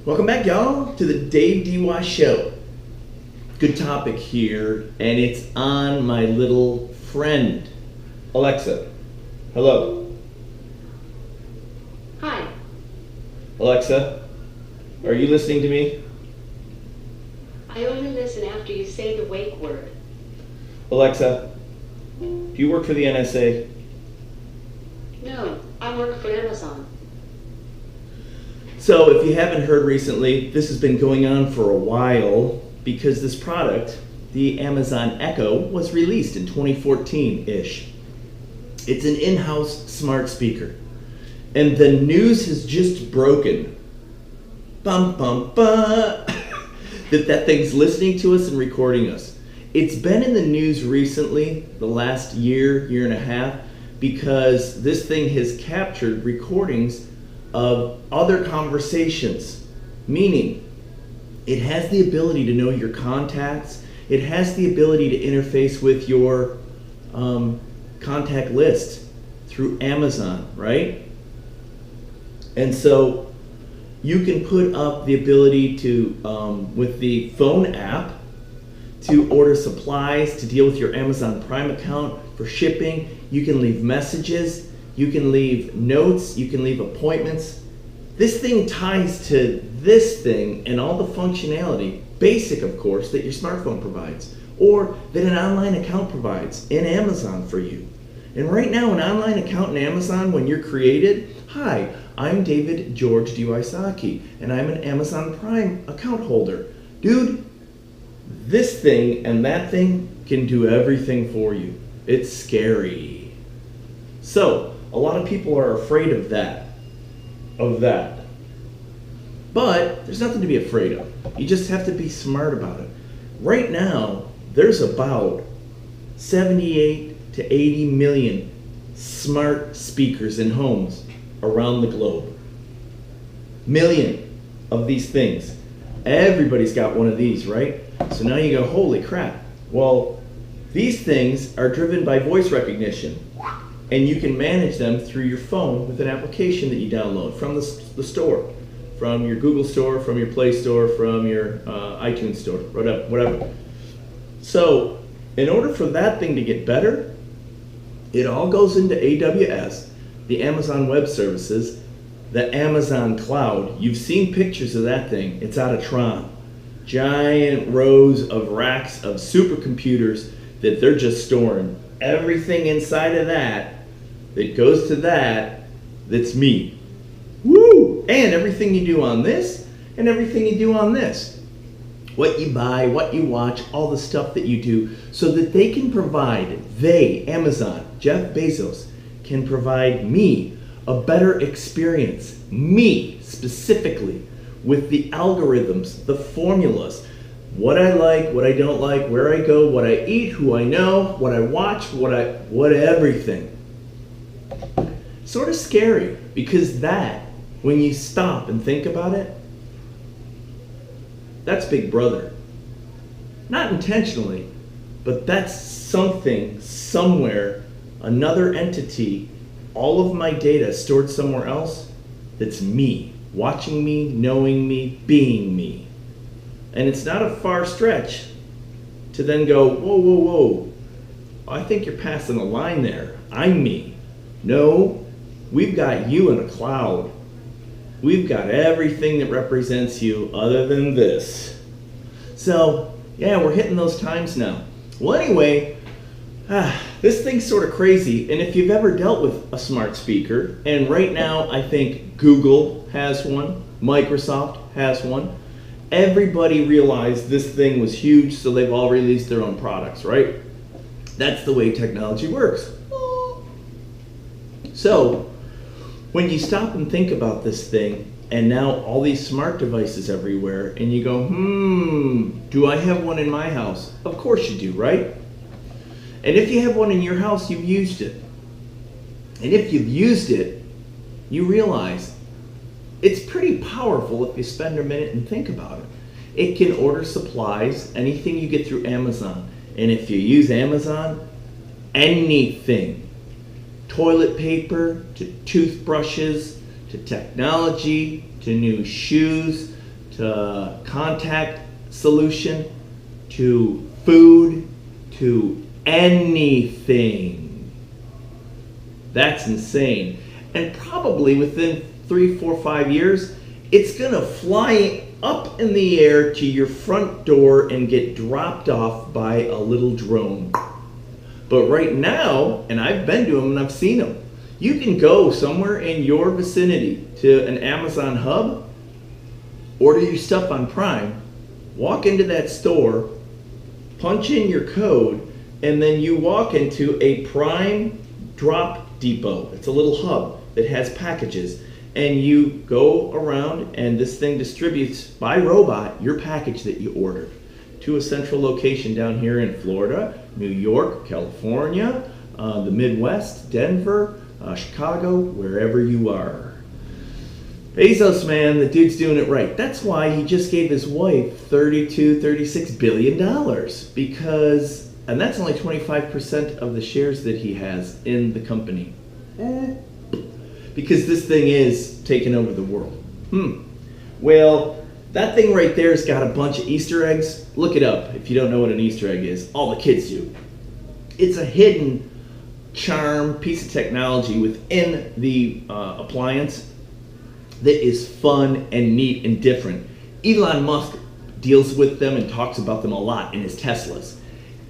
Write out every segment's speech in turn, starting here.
Welcome back, y'all, to the Dave DY Show. Good topic here, and it's on my little friend. Alexa, hello. Hi. Alexa, are you listening to me? I only listen after you say the wake word. Alexa, do you work for the NSA? No, I work for Amazon. So if you haven't heard recently, this has been going on for a while because this product, the Amazon Echo, was released in 2014-ish. It's an in-house smart speaker. And the news has just broken, bum bum bum, that thing's listening to us and recording us. It's been in the news recently, the last year and a half, because this thing has captured recordings of other conversations, meaning it has the ability to know your contacts, it has the ability to interface with your contact list through Amazon, right? And so you can put up the ability to, with the phone app, to order supplies, to deal with your Amazon Prime account for shipping. You can leave messages, you can leave notes, you can leave appointments. This thing ties to this thing and all the functionality, basic of course, that your smartphone provides, or that an online account provides in Amazon for you. And right now, an online account in Amazon, when you're created, hi, I'm David George Dysaki, and I'm an Amazon Prime account holder. Dude, this thing and that thing can do everything for you. It's scary. So, a lot of people are afraid of that. But there's nothing to be afraid of. You just have to be smart about it. Right now, there's about 78 to 80 million smart speakers in homes around the globe. Million of these things. Everybody's got one of these, right? So now you go, holy crap. Well, these things are driven by voice recognition. And you can manage them through your phone with an application that you download from the store, from your Google store, from your Play Store, from your iTunes store, whatever. So in order for that thing to get better, it all goes into AWS, the Amazon Web Services, the Amazon Cloud. You've seen pictures of that thing. It's out of Tron. Giant rows of racks of supercomputers that they're just storing everything inside of that goes to that's me. Woo! And everything you do on this, and everything you do on this. What you buy, what you watch, all the stuff that you do, so that they can provide, Amazon, Jeff Bezos, can provide me a better experience. Me, specifically, with the algorithms, the formulas, what I like, what I don't like, where I go, what I eat, who I know, what I watch, what everything. Sort of scary, because that, when you stop and think about it, that's Big Brother. Not intentionally, but that's something, somewhere, another entity, all of my data stored somewhere else, that's me, watching me, knowing me, being me. And it's not a far stretch to then go, whoa, whoa, whoa, I think you're passing a line there. I'm me. No, we've got you in a cloud. We've got everything that represents you other than this. So, yeah, we're hitting those times now. Well, anyway, this thing's sort of crazy. And if you've ever dealt with a smart speaker, and right now I think Google has one, Microsoft has one, everybody realized this thing was huge, so they've all released their own products, right? That's the way technology works. So, when you stop and think about this thing, and now all these smart devices everywhere, and you go, do I have one in my house? Of course you do, right? And if you have one in your house, you've used it. And if you've used it, you realize it's pretty powerful if you spend a minute and think about it. It can order supplies, anything you get through Amazon. And if you use Amazon, anything. Toilet paper, to toothbrushes, to technology, to new shoes, to contact solution to food to anything. That's insane. And probably within 3, 4, 5 years, it's gonna fly up in the air to your front door and get dropped off by a little drone. But right now, and I've been to them and I've seen them, you can go somewhere in your vicinity to an Amazon hub, order your stuff on Prime, walk into that store, punch in your code, and then you walk into a Prime drop depot. It's a little hub that has packages, and you go around and this thing distributes by robot your package that you ordered to a central location down here in Florida, New York, California, the Midwest, Denver, Chicago, wherever you are. Bezos, man, the dude's doing it right. That's why he just gave his wife $36 billion, because, and that's only 25% of the shares that he has in the company. Because this thing is taking over the world. Well, that thing right there has got a bunch of Easter eggs. Look it up if you don't know what an Easter egg is. All the kids do. It's a hidden charm piece of technology within the appliance that is fun and neat and different. Elon Musk deals with them and talks about them a lot in his Teslas.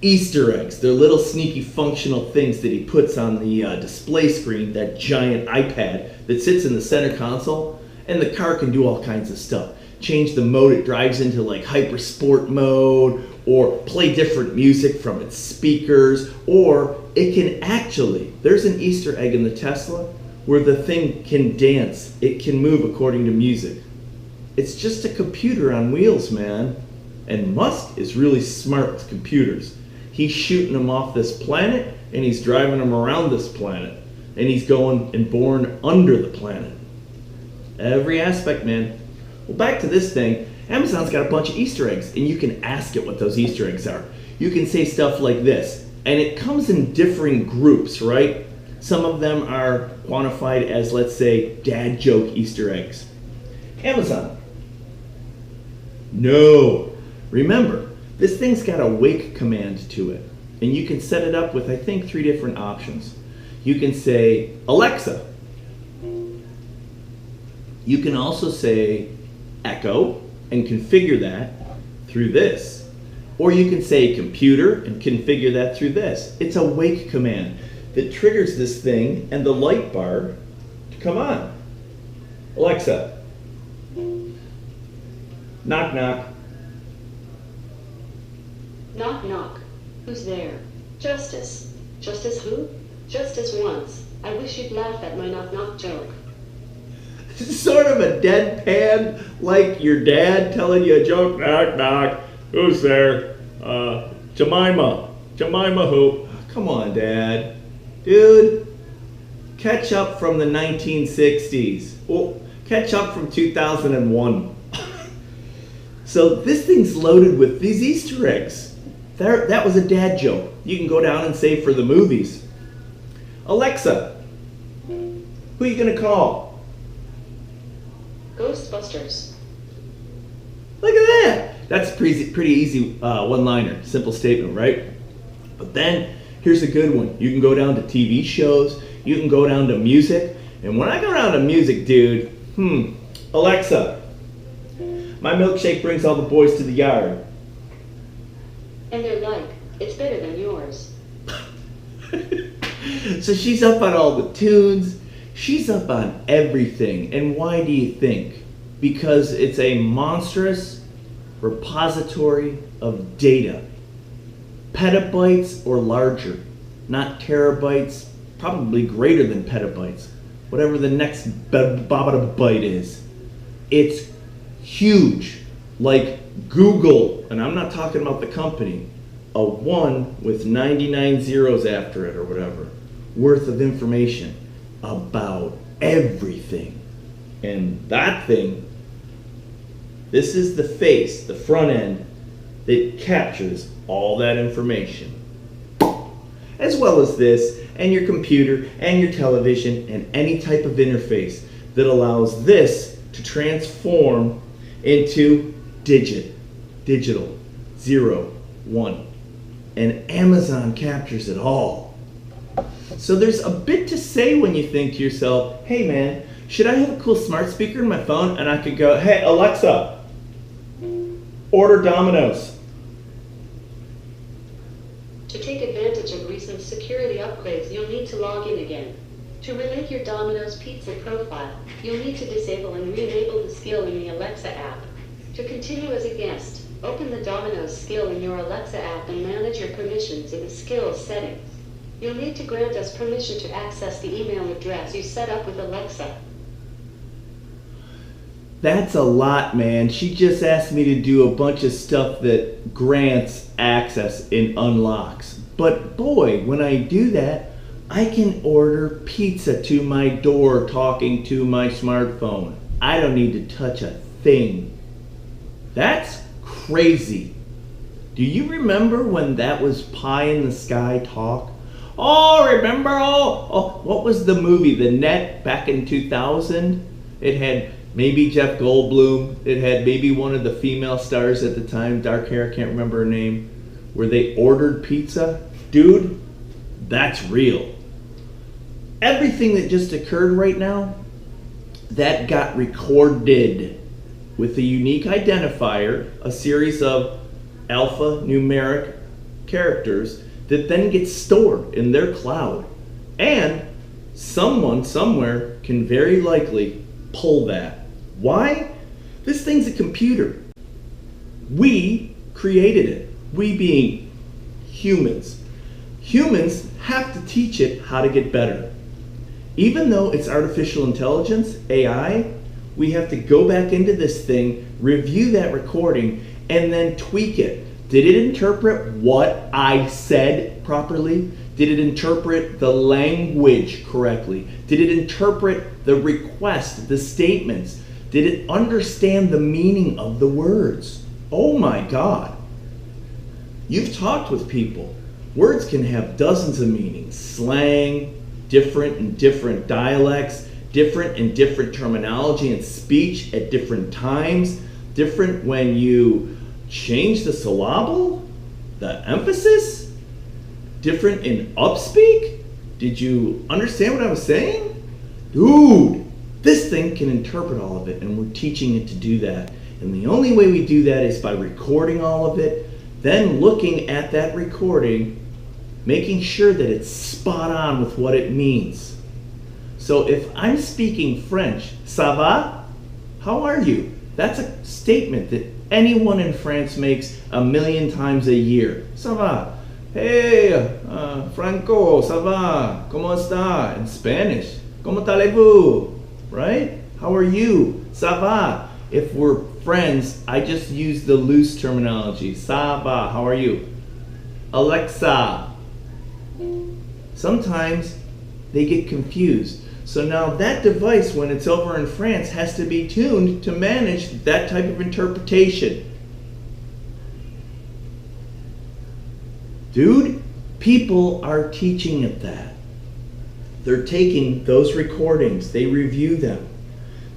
Easter eggs, they're little sneaky functional things that he puts on the display screen, that giant iPad that sits in the center console, and the car can do all kinds of stuff. Change the mode it drives into, like hyper sport mode, or play different music from its speakers, or it can actually, there's an Easter egg in the Tesla where the thing can dance, it can move according to music. It's just a computer on wheels, man. And Musk is really smart with computers. He's shooting them off this planet, and he's driving them around this planet, and he's going and born under the planet. Every aspect, man. Well, back to this thing, Amazon's got a bunch of Easter eggs, and you can ask it what those Easter eggs are. You can say stuff like this, and it comes in differing groups, right? Some of them are quantified as, let's say, dad joke Easter eggs. Amazon. No. Remember, this thing's got a wake command to it, and you can set it up with, I think, 3 different options. You can say, Alexa. You can also say, Echo, and configure that through this. Or you can say, computer, and configure that through this. It's a wake command that triggers this thing and the light bar to come on. Alexa. Knock, knock. Knock, knock. Who's there? Justice. Justice who? Justice once. I wish you'd laugh at my knock, knock joke. Sort of a deadpan, like your dad telling you a joke. Knock, knock. Who's there? Jemima. Jemima who? Come on, Dad. Dude, catch up from the 1960s. Well, catch up from 2001. So this thing's loaded with these Easter eggs. That was a dad joke. You can go down and say for the movies. Alexa, who are you gonna call? Ghostbusters. Look at that. That's a pretty easy one-liner, simple statement, right? But then here's a good one. You can go down to TV shows. You can go down to music. And when I go down to music, dude, Alexa, my milkshake brings all the boys to the yard. And they're like, it's better than yours. So she's up on all the tunes. She's up on everything. And why do you think? Because it's a monstrous repository of data. Petabytes or larger. Not terabytes, probably greater than petabytes. Whatever the next byte is. It's huge. Like Google, and I'm not talking about the company, a 1 with 99 zeros after it or whatever, worth of information about everything. And that thing, this is the face, the front end, that captures all that information. As well as this, and your computer, and your television, and any type of interface that allows this to transform into digital, 0, 1. And Amazon captures it all. So there's a bit to say when you think to yourself, hey man, should I have a cool smart speaker in my phone and I could go, hey Alexa, order Domino's. To take advantage of recent security upgrades, you'll need to log in again. To relink your Domino's Pizza profile, you'll need to disable and re-enable the skill in the Alexa app. To continue as a guest, open the Domino's skill in your Alexa app and manage your permissions in the skills settings. You'll need to grant us permission to access the email address you set up with Alexa. That's a lot, man. She just asked me to do a bunch of stuff that grants access and unlocks. But boy, when I do that, I can order pizza to my door talking to my smartphone. I don't need to touch a thing. That's crazy. Do you remember when that was pie in the sky talk? Oh, remember? Oh, what was the movie? The Net back in 2000? It had maybe Jeff Goldblum. It had maybe one of the female stars at the time, dark hair, I can't remember her name, where they ordered pizza. Dude, that's real. Everything that just occurred right now, that got recorded with a unique identifier, a series of alphanumeric characters that then gets stored in their cloud. And someone somewhere can very likely pull that. Why? This thing's a computer. We created it. We being humans. Humans have to teach it how to get better. Even though it's artificial intelligence, AI, we have to go back into this thing, review that recording, and then tweak it. Did it interpret what I said properly? Did it interpret the language correctly? Did it interpret the request, the statements? Did it understand the meaning of the words? Oh my God. You've talked with people. Words can have dozens of meanings. Slang, different in different dialects, different in different terminology and speech at different times, different when you change the syllable, the emphasis, different in upspeak. Did you understand what I was saying? Dude, this thing can interpret all of it, and we're teaching it to do that. And the only way we do that is by recording all of it, then looking at that recording, making sure that it's spot on with what it means. So if I'm speaking French, ça va? How are you? That's a statement that anyone in France makes 1,000,000 times a year. Ça va? Hey, Franco, ça va? ¿Cómo está? In Spanish. ¿Cómo allez-vous? Right? How are you? Ça va? If we're friends, I just use the loose terminology. Ça va? How are you? Alexa. Sometimes they get confused. So now that device, when it's over in France, has to be tuned to manage that type of interpretation. Dude, people are teaching it that. They're taking those recordings, they review them.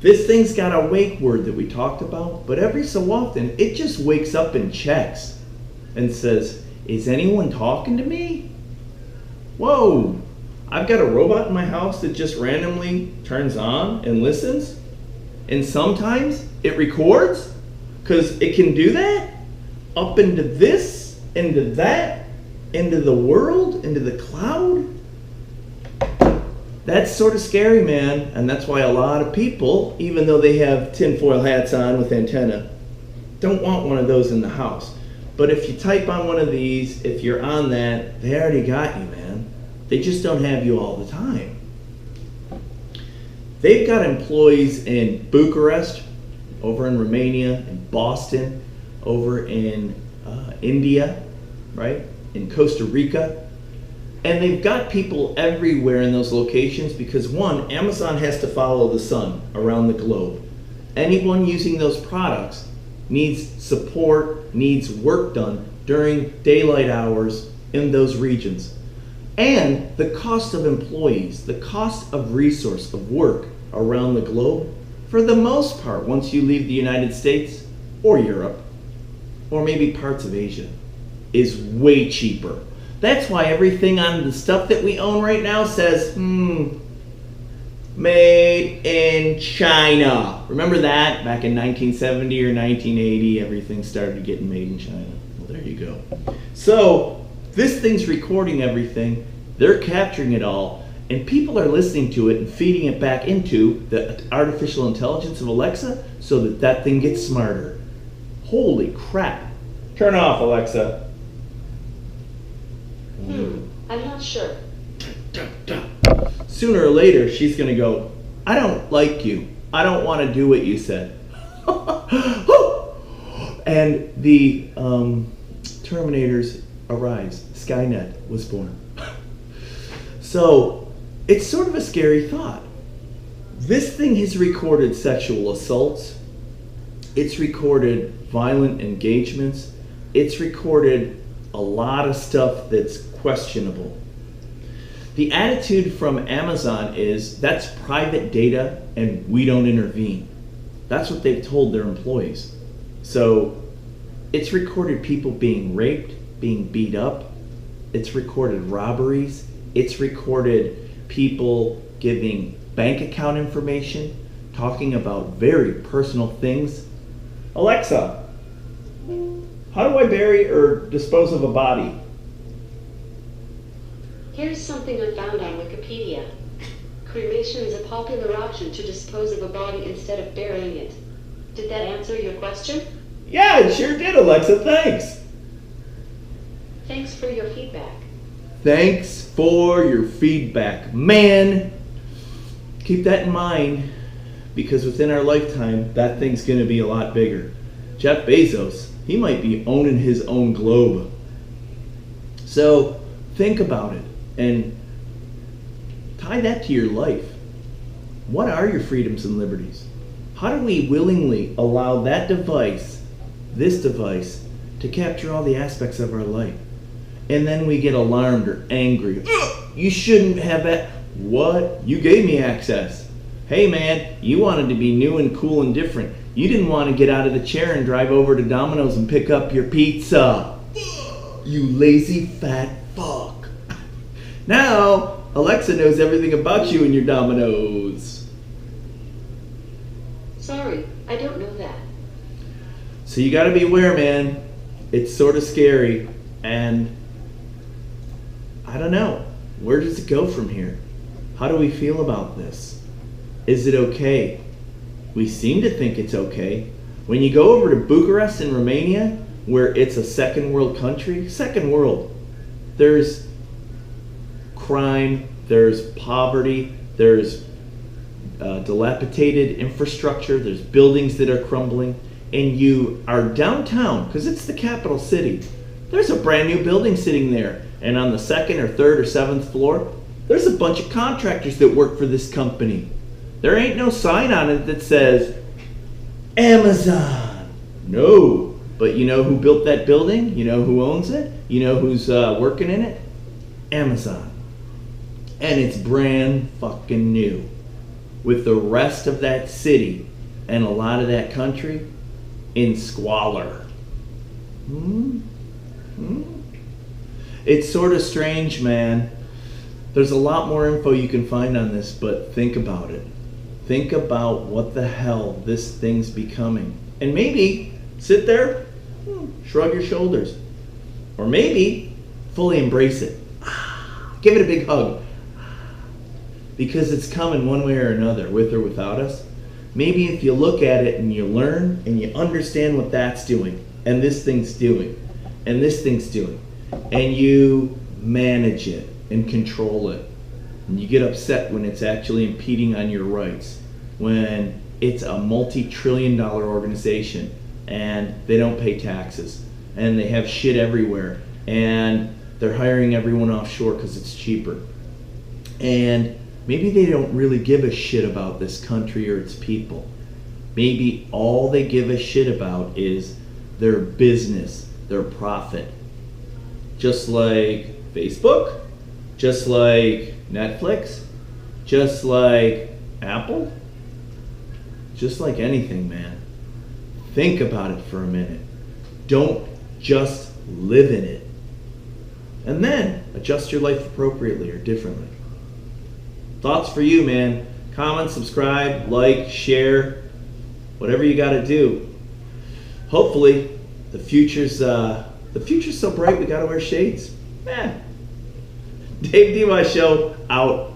This thing's got a wake word that we talked about, but every so often it just wakes up and checks and says, is anyone talking to me? Whoa, I've got a robot in my house that just randomly turns on and listens. And sometimes it records, because it can do that, up into this, into that, into the world, into the cloud. That's sort of scary, man. And that's why a lot of people, even though they have tinfoil hats on with antenna, don't want one of those in the house. But if you type on one of these, if you're on that, they already got you, man. They just don't have you all the time. They've got employees in Bucharest, over in Romania, in Boston, over in India, right? In Costa Rica. And they've got people everywhere in those locations because one, Amazon has to follow the sun around the globe. Anyone using those products needs support, needs work done during daylight hours in those regions. And the cost of employees, the cost of resource, of work around the globe, for the most part, once you leave the United States or Europe, or maybe parts of Asia, is way cheaper. That's why everything on the stuff that we own right now says, made in China. Remember that? Back in 1970 or 1980, everything started getting made in China. Well, there you go. So, this thing's recording everything. They're capturing it all. And people are listening to it and feeding it back into the artificial intelligence of Alexa so that that thing gets smarter. Holy crap. Turn off, Alexa. I'm not sure. Sooner or later, she's going to go, I don't like you. I don't want to do what you said. And the Terminators arise. Skynet was born. So, it's sort of a scary thought. This thing has recorded sexual assaults. It's recorded violent engagements. It's recorded a lot of stuff that's questionable. The attitude from Amazon is that's private data and we don't intervene. That's what they've told their employees. So it's recorded people being raped, being beat up. It's recorded robberies. It's recorded people giving bank account information, talking about very personal things. Alexa, how do I bury or dispose of a body? Here's something I found on Wikipedia. Cremation is a popular option to dispose of a body instead of burying it. Did that answer your question? Yeah, it sure did, Alexa. Thanks. Thanks for your feedback. Thanks for your feedback. Man, keep that in mind because within our lifetime, that thing's going to be a lot bigger. Jeff Bezos, he might be owning his own globe. So think about it and tie that to your life. What are your freedoms and liberties? How do we willingly allow that device, this device, to capture all the aspects of our life? And then we get alarmed or angry. You shouldn't have that. What? You gave me access. Hey man, you wanted to be new and cool and different. You didn't want to get out of the chair and drive over to Domino's and pick up your pizza. You lazy fat fuck. Now, Alexa knows everything about you and your Domino's. Sorry, I don't know that. So you gotta be aware, man. It's sort of scary. And I don't know. Where does it go from here? How do we feel about this? Is it okay? We seem to think it's okay. When you go over to Bucharest in Romania, where it's a second world country, second world, there's crime, there's poverty, there's dilapidated infrastructure, there's buildings that are crumbling, and you are downtown, because it's the capital city. There's a brand new building sitting there, and on the second or third or seventh floor, there's a bunch of contractors that work for this company. There ain't no sign on it that says, Amazon. No, but you know who built that building? You know who owns it? You know who's working in it? Amazon. And it's brand fucking new. With the rest of that city and a lot of that country in squalor. It's sort of strange, man. There's a lot more info you can find on this, but think about it. Think about what the hell this thing's becoming. And maybe sit there, shrug your shoulders. Or maybe fully embrace it. Give it a big hug. Because it's coming one way or another, with or without us. Maybe if you look at it and you learn and you understand what that's doing, and this thing's doing, and this thing's doing, and you manage it and control it, and you get upset when it's actually impeding on your rights, when it's a multi-trillion-dollar organization and they don't pay taxes and they have shit everywhere and they're hiring everyone offshore because it's cheaper, and maybe they don't really give a shit about this country or its people. Maybe all they give a shit about is their business, their profit. Just like Facebook, just like Netflix, just like Apple, just like anything, man, think about it for a minute. Don't just live in it. And then adjust your life appropriately or differently. Thoughts for you, man. Comment, subscribe, like, share, whatever you got to do. Hopefully, the future's so bright we got to wear shades. Dave DY Show out.